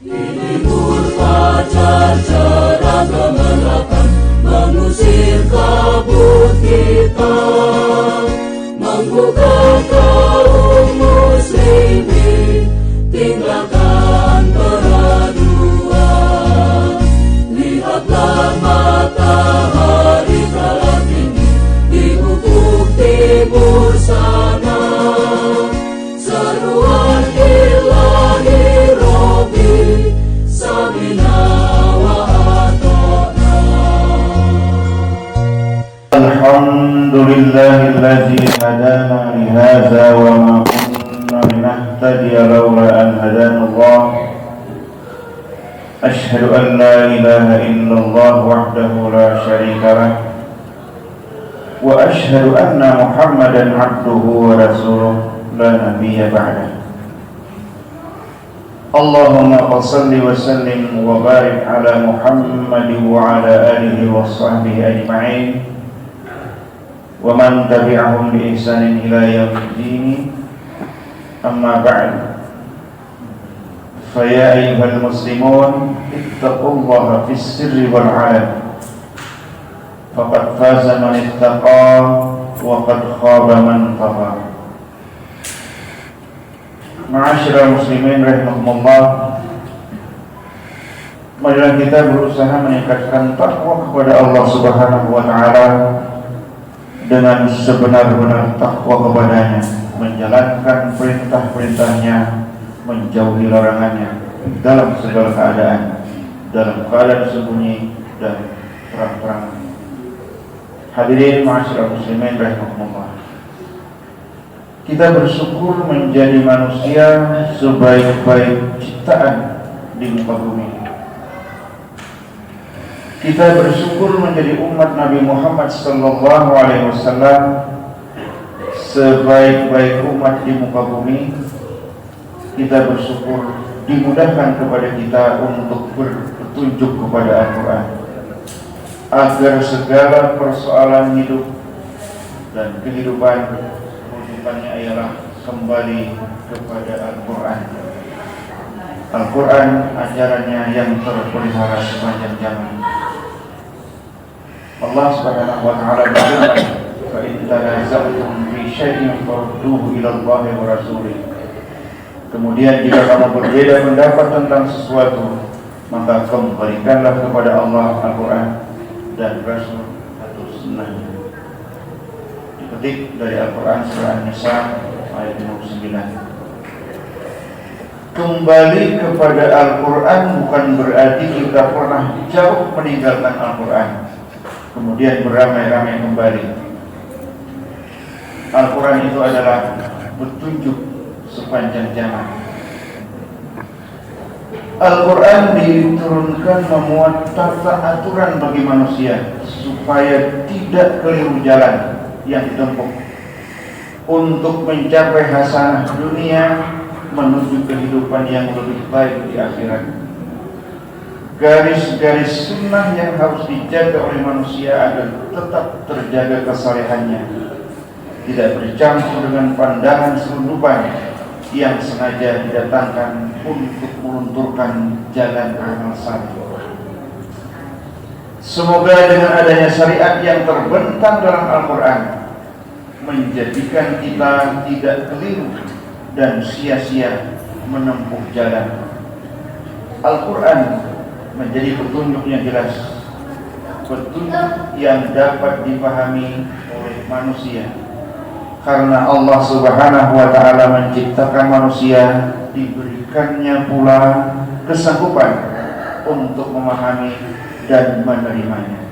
Ini berfajar cerah gemerlapkan, mengusir kabut hitam, menggugah kaum muslimin, tinggalkan peraduan. Lihatlah matahari telah tinggi di ufuk timur sana, seruan ilahi Rabbi samina wa ata'na. Alhamdulillahilladzi hadana li hadza wa ma kunna linahtadiya laula an hadanallah. Ashhadu an la ilaha illallah wahdahu la syarika lah, wa ashhadu anna Muhammadan abduhu wa rasuluh la nabiyya ba'dah. Allahumma salli wa sallim wa barik ala Muhammad wa ala alihi wa sahbihi ajma'in wa man tabi'ahum bi ihsanin ila yaumiddin. Amma ba'd. Fa ya ayyuhal muslimun ittaqullaha fis sirri wal 'alan. Faqad faza man ittaqa wa qad khaba man tagha. Ma'asyiral muslimin rahimakumullah, marilah kita berusaha meningkatkan takwa kepada Allah Subhanahu wa taala dengan sebenar-benar takwa kepadanya, menjalankan perintah-perintahnya, menjauhi larangannya dalam segala keadaan, dalam keadaan sembunyi dan terang-terangan. Hadirin ma'asyiral muslimin rahimakumullah, kita bersyukur menjadi manusia sebaik-baik ciptaan di muka bumi. Kita bersyukur menjadi umat Nabi Muhammad sallallahu alaihi wasallam sebaik-baik umat di muka bumi. Kita bersyukur dimudahkan kepada kita untuk berpetunjuk kepada Al-Quran, agar segala persoalan hidup dan kehidupan ialah kembali kepada Al-Quran. Al-Quran ajarannya yang terpelihara sepanjang zaman. Allah Subhanahu wa taala berfirman, "Fa in tanaza'tum fi syai'in farudduhu ila Allahi wa rasulih." Kemudian jika kamu berbeda pendapat tentang sesuatu, maka kembalikanlah kepada Allah, Al-Quran dan Rasul atau sunnahnya. Dipetik dari Al-Quran surah An-Nisa ayat 59. Kembali kepada Al-Quran bukan berarti kita pernah jauh meninggalkan Al-Quran kemudian beramai-ramai kembali. Al-Quran itu adalah petunjuk sepanjang zaman. Al-Quran diturunkan memuat tata aturan bagi manusia supaya tidak keliru jalan yang ditempuh untuk mencapai hasanah dunia menuju kehidupan yang lebih baik di akhirat. Garis-garis sunnah yang harus dijaga oleh manusia agar tetap terjaga kesalehannya, tidak bercampur dengan pandangan selundupan yang sengaja didatangkan untuk melunturkan jalan amal saleh. Semoga dengan adanya syariat yang terbentang dalam Al-Quran menjadikan kita tidak keliru dan sia-sia menempuh jalan. Al-Quran menjadi petunjuk yang jelas, petunjuk yang dapat dipahami oleh manusia, karena Allah Subhanahu wa taala menciptakan manusia, diberikannya pula kesanggupan untuk memahami dan menerimanya.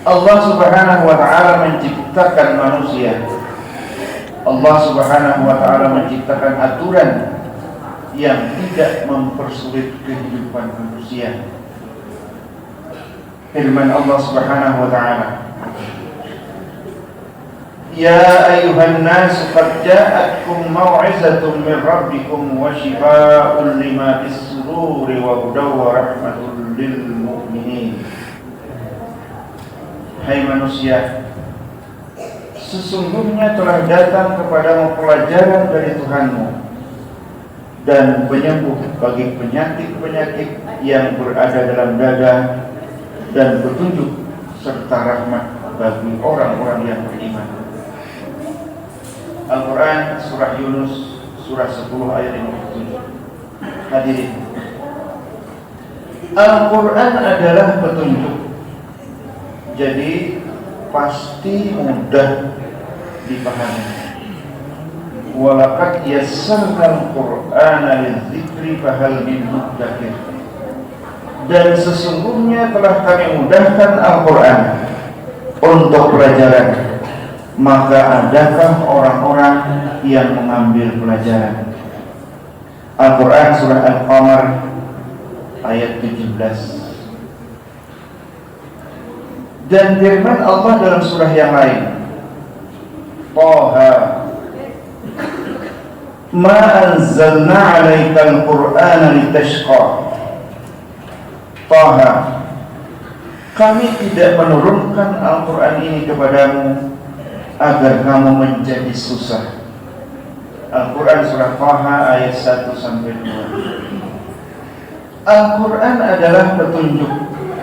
Allah Subhanahu wa taala menciptakan manusia. Allah Subhanahu wa taala menciptakan aturan yang tidak mempersulit kehidupan manusia. Firman Allah Subhanahu wa taala, "Ya ayyuhan nas qad ja'atkum mau'izatun min rabbikum wa shifaa'un lima fis sururi wa hudaw wa rahmatul lil mu'minin." Hai manusia, sesungguhnya telah datang kepadamu pelajaran dari Tuhanmu dan penyembuh bagi penyakit-penyakit yang berada dalam dada, dan petunjuk serta rahmat bagi orang-orang yang beriman. Al-Quran Surah Yunus Surah 10 ayat 57. Hadirin, Al-Quran adalah petunjuk, jadi pasti mudah dipahami. Walaqad yassarnal Qur'ana lidzikri fahal min muddakir. Dan sesungguhnya telah kami mudahkan Al-Quran untuk pelajaran, maka adakah orang-orang yang mengambil pelajaran? Al-Quran Surah Al-Qamar ayat 17. Dan firman Allah dalam surah yang lain, Taha, ma anzalna 'alaikal Qur'ana litashqa. Taha, kami tidak menurunkan Al-Quran ini kepadamu agar kamu menjadi susah. Al-Quran Surah Taha ayat 1-2. Al-Quran adalah petunjuk,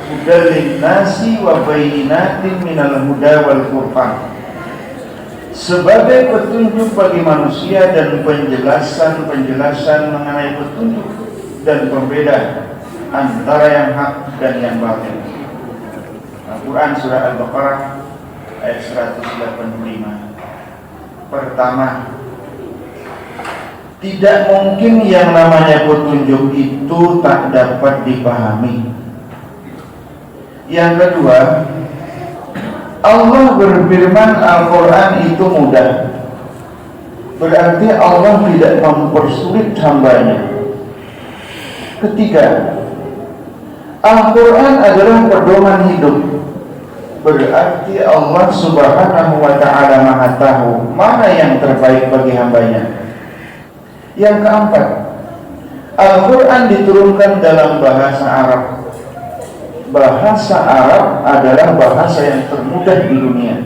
hudal linnasi wa bayyinatin minal huda wal furqan, sebagai petunjuk bagi manusia dan penjelasan mengenai petunjuk dan pembeda antara yang hak dan yang batil. Al-Quran Surah Al-Baqarah ayat 185. Pertama, tidak mungkin yang namanya petunjuk itu tak dapat dipahami. Yang kedua, Allah berfirman Al-Quran itu mudah, berarti Allah tidak mempersulit hambanya. Ketiga, Al-Quran adalah pedoman hidup, berarti Allah Subhanahu wa ta'ala Maha tahu mana yang terbaik bagi hambanya. Yang keempat, Al-Quran diturunkan dalam bahasa Arab. Bahasa Arab adalah bahasa yang termudah di dunia.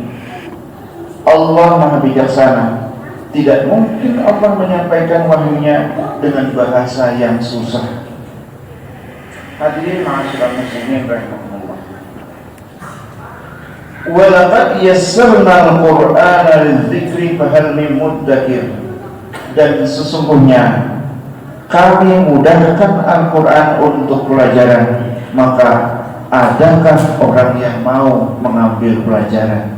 Allah Maha bijaksana, tidak mungkin Allah menyampaikan wahyunya dengan bahasa yang susah. Hadirin ma'asyiral muslimin rahimahumullah. Walaqad yassarnal Qur'ana lidzikri fahal min muddakir. Dan sesungguhnya kami mudahkan Al-Quran untuk pelajaran, maka adakah orang yang mau mengambil pelajaran?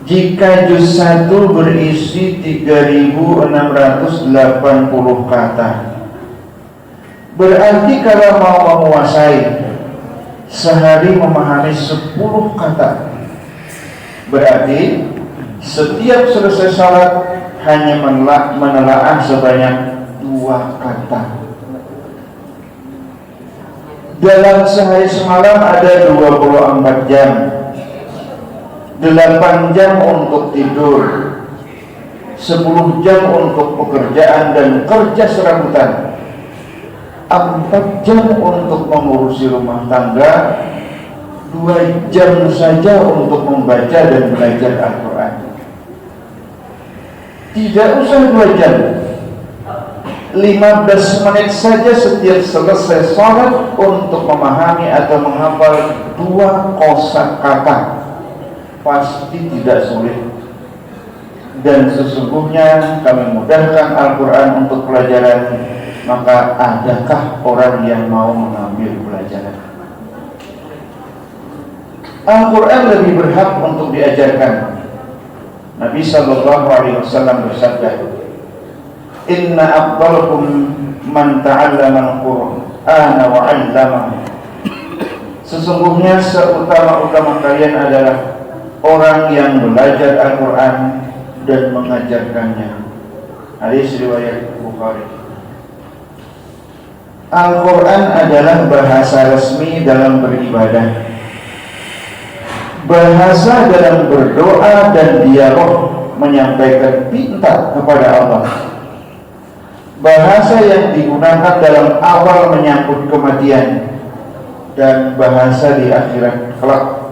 Jika juz 1 berisi 3.680 kata, berarti kalau mau menguasai sehari memahami 10 kata, berarti setiap selesai salat hanya menelaah sebanyak 2 kata. Dalam sehari semalam ada 24 jam, 8 jam untuk tidur, 10 jam untuk pekerjaan dan kerja serabutan, 4 jam untuk mengurusi rumah tangga, 2 jam saja untuk membaca dan belajar Al-Quran. Tidak usah 2 jam, 15 menit saja setiap selesai sholat untuk memahami atau menghafal 2 kosakata, pasti tidak sulit. Dan sesungguhnya kami mudahkan Al-Quran untuk pelajaran, maka adakah orang yang mau mengambil pelajaran? Al-Quran lebih berhak untuk diajarkan. Nabi SAW bersabda, Inna afdalakum man ta'allama al-Qur'ana wa 'allamahu. Sesungguhnya seutama-utama kalian adalah orang yang belajar Al-Quran dan mengajarkannya. Hadis riwayat Bukhari. Al-Quran adalah bahasa resmi dalam beribadah, bahasa dalam berdoa dan dialog menyampaikan pinta kepada Allah, bahasa yang digunakan dalam awal menyambut kematian, dan bahasa di akhirat kelak.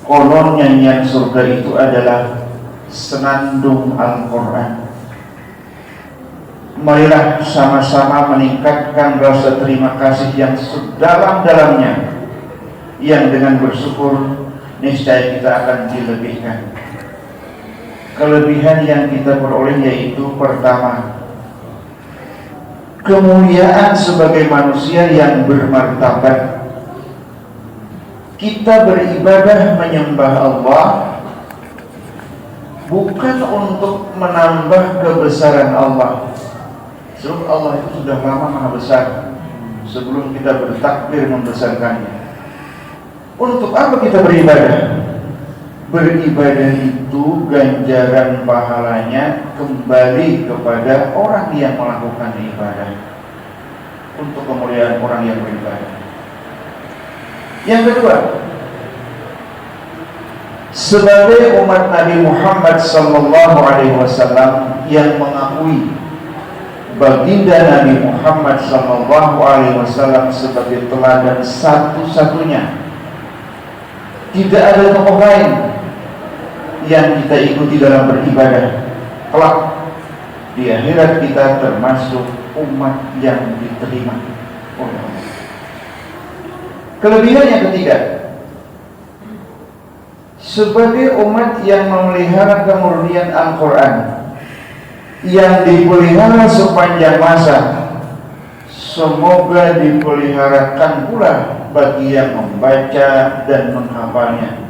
Konon nyanyian surga itu adalah senandung Al-Quran. marilah sama-sama meningkatkan rasa terima kasih yang sedalam-dalamnya, yang dengan bersyukur niscaya kita akan dilebihkan. Kelebihan yang kita peroleh yaitu pertama, kemuliaan sebagai manusia yang bermartabat. Kita beribadah menyembah Allah bukan untuk menambah kebesaran Allah. Sebab Allah itu sudah lama maha besar sebelum kita bertakbir membesarkannya. Untuk apa kita beribadah? Beribadah itu ganjaran pahalanya kembali kepada orang yang melakukan ibadah, untuk kemuliaan orang yang beribadah. Yang kedua, sebagai umat Nabi Muhammad SAW yang mengakui baginda Nabi Muhammad SAW sebagai teladan satu-satunya, tidak ada tokoh lain yang kita ikuti dalam beribadah. Kelak di akhirat kita termasuk umat yang diterima oleh Allah. Kelebihan yang ketiga, sebagai umat yang memelihara kemurnian Al-Quran yang dipelihara sepanjang masa, semoga dipeliharakan pula bagi yang membaca dan menghafalnya,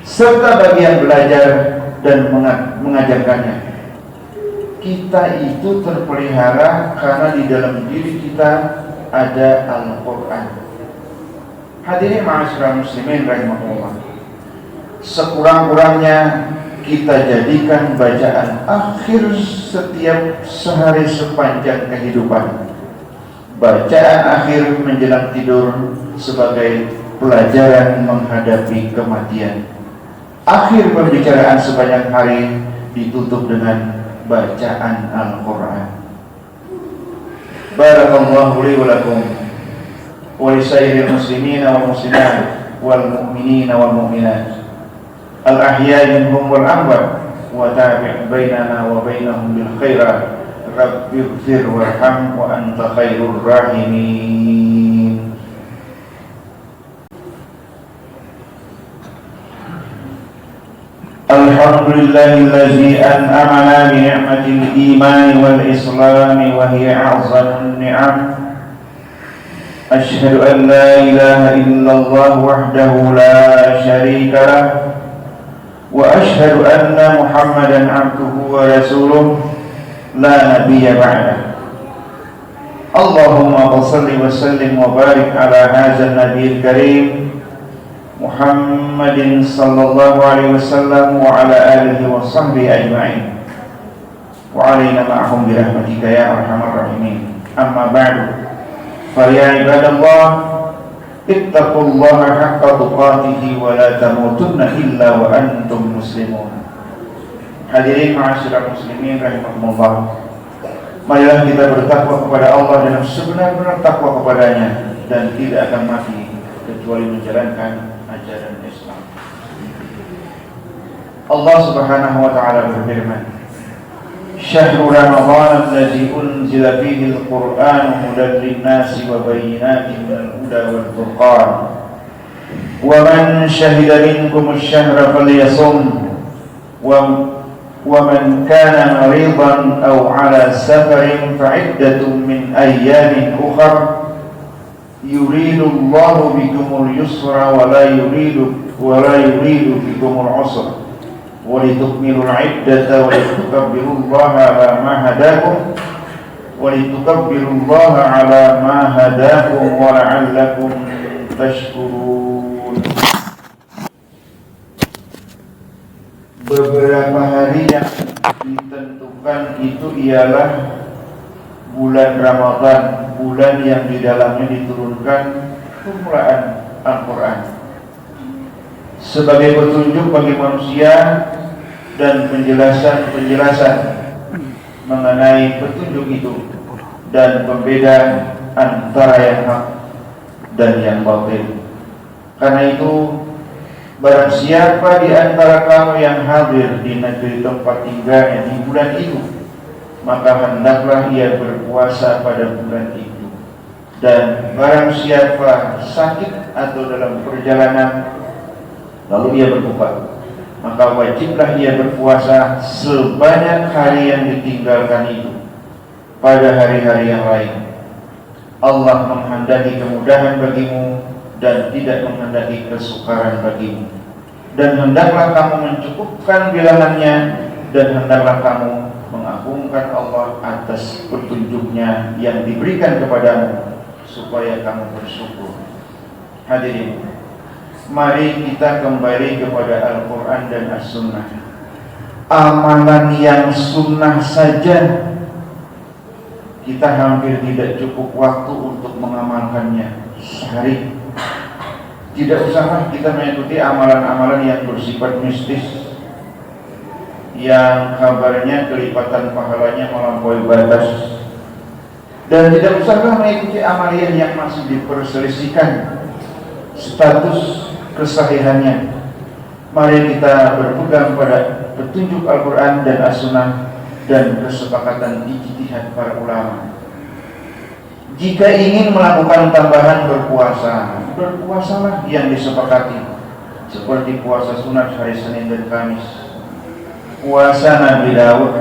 serta bagi yang belajar dan mengajarkannya. Kita itu terpelihara karena di dalam diri kita ada Al-Quran. Hadirin ma'asyiral muslimin rahimahullah, sekurang-kurangnya kita jadikan bacaan akhir setiap sehari sepanjang kehidupan, bacaan akhir menjelang tidur sebagai pelajaran menghadapi kematian. Akhir pembicaraan sepanjang hari ditutup dengan bacaan Al-Quran. Barakallahu li wa lakum wa lisairil muslimina wal muslimat wal mu'minina wal mu'minat al-ahya'i minhum wal amwat wa tabi' bainana wa bainahum bil khairat rabbighfir warham wa anta khairur rahimin. Alhamdulillahillazi an'amana bi ni'matil iman wal islam wa hiya a'zamun ni'am. Asyhadu an la ilaha illallah wahdahu la syarika lah wa asyhadu anna Muhammadan abduhu wa rasuluh la nabiyya ba'dah. Allahumma shalli wa sallim wa barik ala hadzal nabiyil karim Muhammadin sallallahu alaihi wasallam wa ala alihi wa sahbihi ajma'in wa alaina ma'ahum bi rahmatika ya arhamar rahimin. Amma ba'du, fa ya ibadallah ittaqullaha haqqa tuqatih wa la tamutunna illa wa antum muslimun. Hadirin ma'asyiral muslimin rahimakumullah, marilah kita bertakwa kepada Allah dengan sebenar-benar takwa kepadanya dan tidak akan mati kecuali menjalankan ajaran Islam. Allah Subhanahu wa taala berfirman, "Syahrul Ramadan allazi unzila fihi al-Qur'an hudan lin-nasi wa bayyinatin minal huda wal furqan. Wa man shahida minkum asy-syahra falyasum wa man kana maridan aw 'ala safarin fa'iddatun min ayyamin ukhra. Yuridu Allahu bikumul yusra wa la yuridu bikumul usra wa litukmilul 'iddata wa litukabbirullaha 'ala ma hadakum wa la'allakum tashkurun." Beberapa hari yang ditentukan itu ialah bulan Ramadan, bulan yang di dalamnya diturunkan permulaan Al-Quran sebagai petunjuk bagi manusia dan penjelasan mengenai petunjuk itu dan pembeda antara yang hak dan yang batil. Karena itu, barang siapa di antara kamu yang hadir di negeri tempat tinggalnya di bulan itu maka hendaklah ia berpuasa pada bulan itu. Dan barang siapa sakit atau dalam perjalanan lalu ia berbuka, maka wajiblah ia berpuasa sebanyak hari yang ditinggalkan itu pada hari-hari yang lain. Allah menghendaki kemudahan bagimu dan tidak menghendaki kesukaran bagimu. Dan hendaklah kamu mencukupkan bilangannya, dan hendaklah kamu mengagungkan Allah atas petunjuknya yang diberikan kepadamu, supaya kamu bersyukur. Hadirin, mari kita kembali kepada Al-Quran dan As-Sunnah. Amalan yang sunnah saja kita hampir tidak cukup waktu untuk mengamalkannya sehari. Tidak usahlah kita mengikuti amalan-amalan yang bersifat mistis, yang kabarnya kelipatan pahalanya melampaui batas. Dan tidak usahlah mengikuti amalan yang masih diperselisihkan status kesahihannya. Mari kita berpegang pada petunjuk Al-Quran dan As-Sunnah dan kesepakatan ijtihad para ulama. Jika ingin melakukan tambahan berpuasa, berpuasalah yang disepakati, seperti puasa sunat hari Senin dan Kamis, puasa Nabi Daud,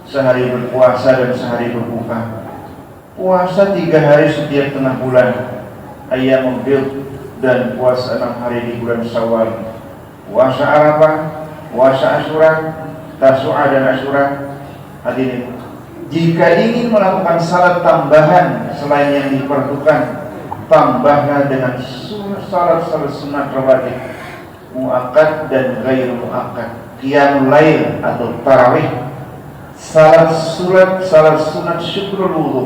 sehari berpuasa dan sehari berbuka, puasa 3 hari setiap tengah bulan, Ayyamul Bid, dan puasa 6 hari di bulan Syawal, puasa Arafah, puasa Asyura, Tasu'a dan Asyura. Hadirin, jika ingin melakukan salat tambahan selain yang diperlukan, tambahlah dengan salat sunat rawatib, muakkad dan ghair muakkad, qiyamul lail atau tarawih, salat sunat syukrul wudu,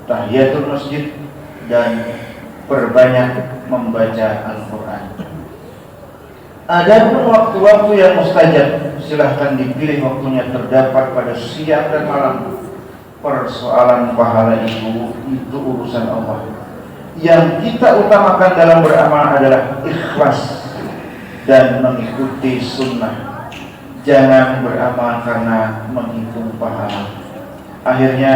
tahiyatul masjid, dan perbanyak membaca Al-Quran. Adapun waktu-waktu yang mustajab, silahkan dipilih waktunya, terdapat pada siang dan malam. Persoalan pahala itu urusan Allah. Yang kita utamakan dalam beramal adalah ikhlas dan mengikuti sunnah. Jangan beramal karena menghitung pahala. Akhirnya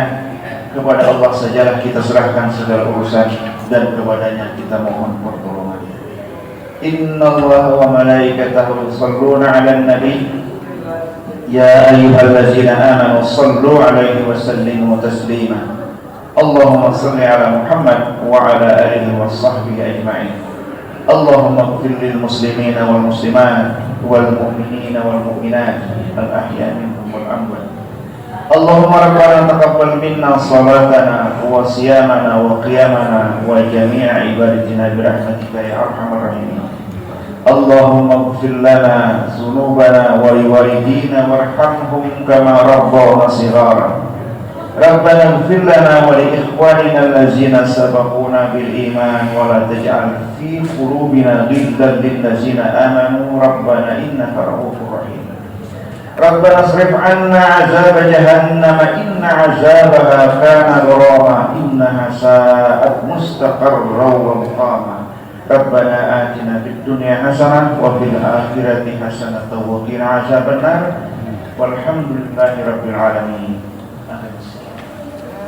kepada Allah sajalah kita serahkan segala urusan, dan kepadanya kita mohon pertolongan. Innallaha wa malaikatahu yusholluna 'alan nabi ya ayyuhallazina amanu shallu 'alaihi wa sallimu taslima. Allahumma shalli 'ala Muhammad wa 'ala alihi wa sahbihi ajma'in. Allahumma ighfir lil muslimina wal muslimat wal mu'minina wal mu'minat al ahya'i minhum wal amwat. Allahumma rabbana taqabbal minna salatana wa siyamana wa qiyamana wa jami'a ibadatina bi rahmatika ya arhamar rahimin. Allahumma ighfir lana dhunubana wa liwalidina warhamhum kama rabbawna shighara. Rabbana ighfir lana wa li ikhwanina allazina sabaquna bil iman wa la taj'al fi qulubina ghillan lil ladzina amanu rabbana innaka ra'ufur rahim. Rabbana asrif 'anna 'adzaba jahannam inna 'adzabaha kana gharama innaha sa'at mustaqarran wa muqama. Rabbana atina fid dunya hasanah wa fil akhirati hasanah wa qina 'adzabannar. Walhamdulillahi rabbil alamin.